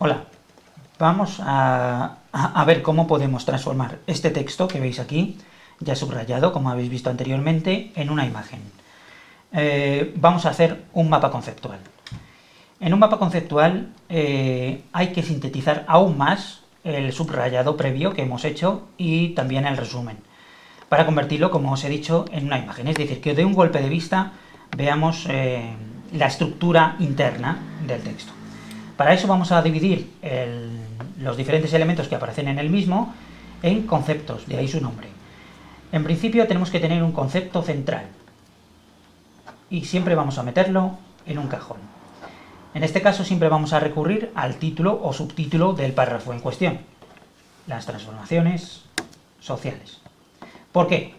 Hola, vamos a ver cómo podemos transformar este texto que veis aquí, ya subrayado, como habéis visto anteriormente, en una imagen. Vamos a hacer un mapa conceptual. En un mapa conceptual hay que sintetizar aún más el subrayado previo que hemos hecho y también el resumen, para convertirlo, como os he dicho, en una imagen. Es decir, que de un golpe de vista veamos la estructura interna del texto. Para eso vamos a dividir los diferentes elementos que aparecen en el mismo en conceptos, de ahí su nombre. En principio tenemos que tener un concepto central y siempre vamos a meterlo en un cajón. En este caso siempre vamos a recurrir al título o subtítulo del párrafo en cuestión: las transformaciones sociales. ¿Por qué?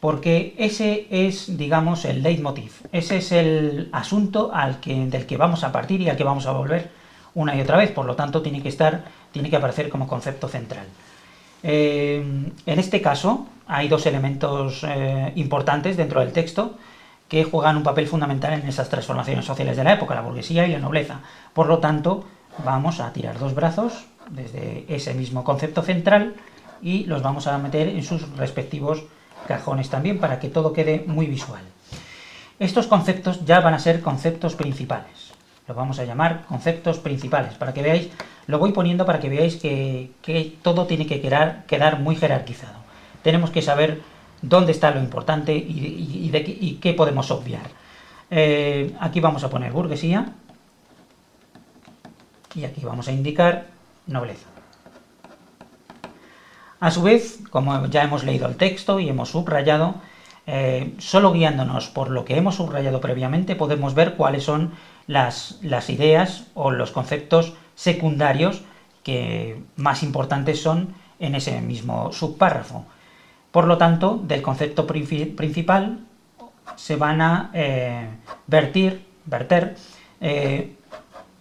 Porque ese es, digamos, el leitmotiv. Ese es el asunto del que vamos a partir y al que vamos a volver una y otra vez. Por lo tanto, tiene que aparecer como concepto central. En este caso, hay dos elementos importantes dentro del texto que juegan un papel fundamental en esas transformaciones sociales de la época: la burguesía y la nobleza. Por lo tanto, vamos a tirar dos brazos desde ese mismo concepto central y los vamos a meter en sus respectivos cajones también, para que todo quede muy visual. Estos conceptos ya van a ser conceptos principales. Los vamos a llamar conceptos principales, para que veáis, lo voy poniendo para que veáis que todo tiene que quedar muy jerarquizado. Tenemos que saber dónde está lo importante y qué podemos obviar. Aquí vamos a poner burguesía y aquí vamos a indicar nobleza. A su vez, como ya hemos leído el texto y hemos subrayado, solo guiándonos por lo que hemos subrayado previamente podemos ver cuáles son las ideas o los conceptos secundarios que más importantes son en ese mismo subpárrafo. Por lo tanto, del concepto principal se van a verter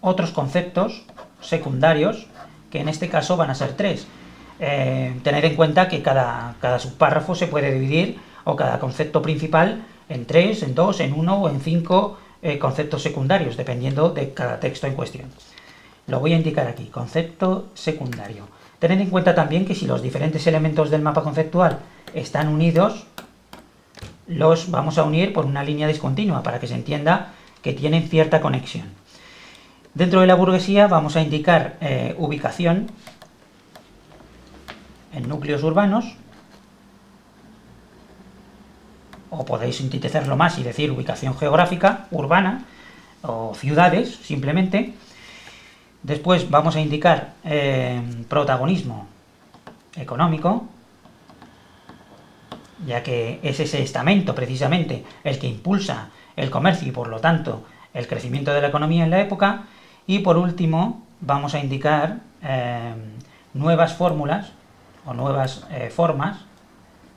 otros conceptos secundarios, que en este caso van a ser tres. Tened en cuenta que cada subpárrafo se puede dividir, o cada concepto principal, en tres, en dos, en uno o en cinco conceptos secundarios, dependiendo de cada texto en cuestión. Lo voy a indicar aquí: concepto secundario. Tened en cuenta también que si los diferentes elementos del mapa conceptual están unidos, los vamos a unir por una línea discontinua, para que se entienda que tienen cierta conexión. Dentro de la burguesía vamos a indicar ubicación en núcleos urbanos, o podéis sintetizarlo más y decir ubicación geográfica urbana, o ciudades simplemente. Después vamos a indicar protagonismo económico, ya que es ese estamento precisamente el que impulsa el comercio y por lo tanto el crecimiento de la economía en la época. Y por último vamos a indicar nuevas fórmulas o nuevas formas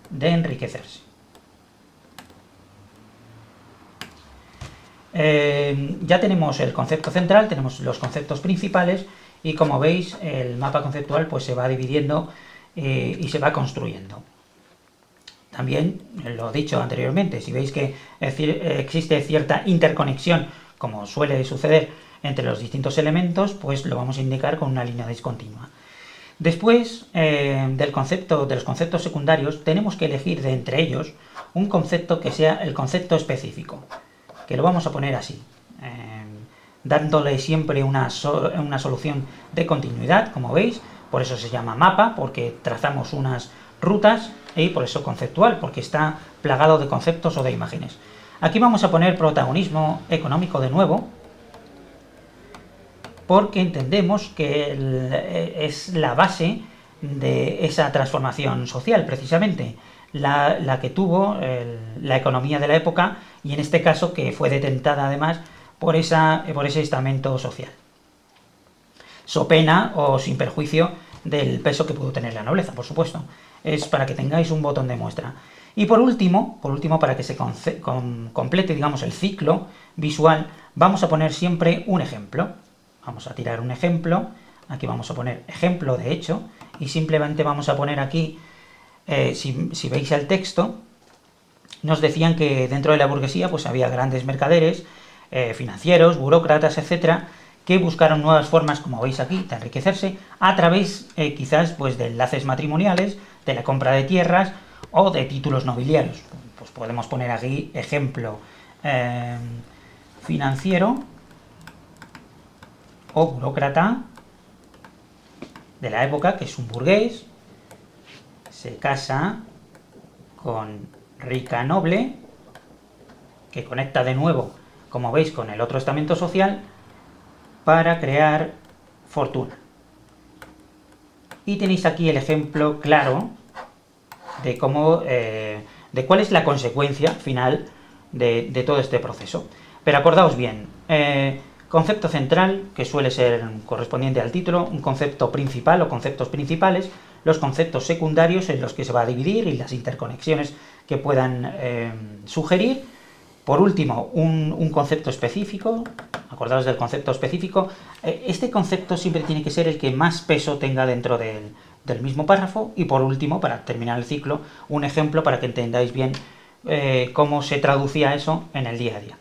de enriquecerse. Ya tenemos el concepto central, tenemos los conceptos principales, y como veis el mapa conceptual pues se va dividiendo y se va construyendo. También, lo he dicho anteriormente, si veis que existe cierta interconexión, como suele suceder entre los distintos elementos, pues lo vamos a indicar con una línea discontinua. Después de los conceptos secundarios, tenemos que elegir de entre ellos un concepto que sea el concepto específico, que lo vamos a poner así, dándole siempre una solución de continuidad, como veis. Por eso se llama mapa, porque trazamos unas rutas, y por eso conceptual, porque está plagado de conceptos o de imágenes. Aquí vamos a poner protagonismo económico de nuevo, porque entendemos que es la base de esa transformación social, precisamente, la que tuvo la economía de la época, y en este caso que fue detentada además por ese estamento social, so pena o sin perjuicio del peso que pudo tener la nobleza, por supuesto. Es para que tengáis un botón de muestra. Y por último, para que se complete, digamos, el ciclo visual, vamos a poner siempre un ejemplo. Vamos a tirar un ejemplo, aquí vamos a poner ejemplo de hecho, y simplemente vamos a poner aquí, si veis el texto, nos decían que dentro de la burguesía pues había grandes mercaderes, financieros, burócratas, etcétera, que buscaron nuevas formas, como veis aquí, de enriquecerse a través quizás pues de enlaces matrimoniales, de la compra de tierras o de títulos nobiliarios. Pues podemos poner aquí ejemplo financiero o burócrata de la época, que es un burgués, se casa con rica noble, que conecta de nuevo, como veis, con el otro estamento social para crear fortuna. Y tenéis aquí el ejemplo claro de cómo, de cuál es la consecuencia final de todo este proceso. Pero acordaos bien, concepto central, que suele ser correspondiente al título, un concepto principal o conceptos principales, los conceptos secundarios en los que se va a dividir y las interconexiones que puedan sugerir. Por último, un concepto específico, acordaos del concepto específico. Este concepto siempre tiene que ser el que más peso tenga dentro del mismo párrafo. Y por último, para terminar el ciclo, un ejemplo para que entendáis bien cómo se traducía eso en el día a día.